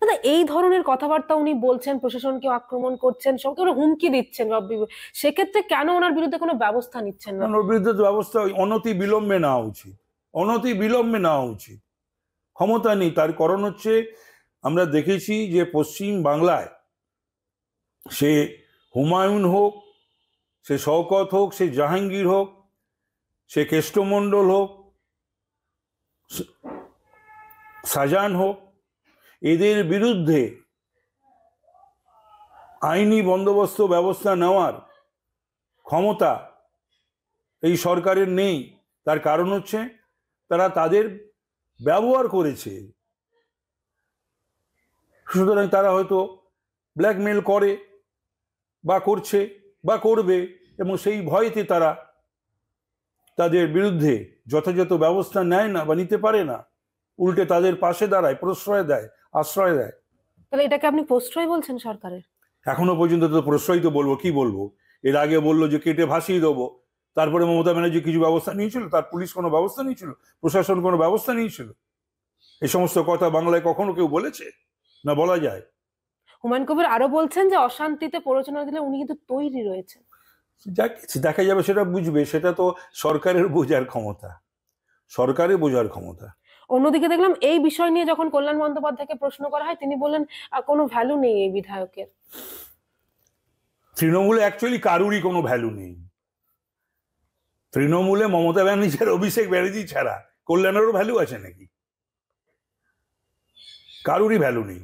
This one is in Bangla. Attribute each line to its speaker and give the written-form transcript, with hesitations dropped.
Speaker 1: দাদা এই ধরনের কথাবার্তা উনি বলছেন, প্রশাসনকে আক্রমণ করছেন, সবকে ওরা হুমকি দিচ্ছেন, সেক্ষেত্রে কেন ওনার বিরুদ্ধে কোনো ব্যবস্থা নিচ্ছেন না?
Speaker 2: ওর বিরুদ্ধে ব্যবস্থা অনতি বিলম্বে নেওয়া উচিত, অনতি বিলম্বে নেওয়া উচিত। ক্ষমতা নেই, তার কারণ হচ্ছে আমরা দেখেছি যে পশ্চিম বাংলায় সে হুমায়ুন হোক, সে শওকত হোক, সে জাহাঙ্গীর হোক, সে কেষ্টমণ্ডল হোক, শাহজাহান হোক, এদের বিরুদ্ধে আইনি বন্দোবস্ত ব্যবস্থা নেওয়ার ক্ষমতা এই সরকারের নেই। তার কারণ হচ্ছে তারা তাদের ব্যবহার করেছে। সুতরাং তারা হয়তো ব্ল্যাকমেল করে বা করছে বা করবে, এবং সেই ভয়তে তারা তাদের বিরুদ্ধে যথাযথ ব্যবস্থা নেয় না বা নিতে পারে না, উল্টে তাদের পাশে দাঁড়ায়, প্রশ্রয় দেয়, আশ্রয় দেয়।
Speaker 1: তাহলে এটাকে আপনি প্রশ্রয় বলছেন সরকারের?
Speaker 2: এখনো পর্যন্ত তো প্রশ্রয় তো বলবো, কি বলবো। এর আগে বললো যে কেটে ভাসিয়ে দেবো, তারপরে মমতা ব্যানার্জি কিছু ব্যবস্থা নিয়েছিল, তার পুলিশ কোনো ব্যবস্থা নিয়েছিল, প্রশাসন কোনো ব্যবস্থা নিয়েছিল? এই সমস্ত কথা বাংলায় কখনো কেউ বলেছে? না বলা যায়।
Speaker 1: হুমায়ুন কবির আরো বলছেন যে অশান্তিতে প্ররোচনা দিলে উনি কিন্তু তৈরি রয়েছেন।
Speaker 2: যা কিছু দেখা যাবে সেটা বুঝবে, সেটা তো সরকারের বোঝার ক্ষমতা, সরকারের বোঝার ক্ষমতা।
Speaker 1: অন্যদিকে দেখলাম এই বিষয় নিয়ে যখন কল্যাণ বন্দ্যোপাধ্যায়কে প্রশ্ন করা হয়, তিনি বললেন কোনো ভ্যালু নেই এই বিধায়কের।
Speaker 2: তৃণমূলে অ্যাকচুয়ালি কারুরই কোনো ভ্যালু নেই। তৃণমূলে মমতা ব্যানার্জি আর অভিষেক ব্যানার্জি ছাড়া কল্যাণেরও ভ্যালু আছে নাকি? কারুরই ভ্যালু নেই।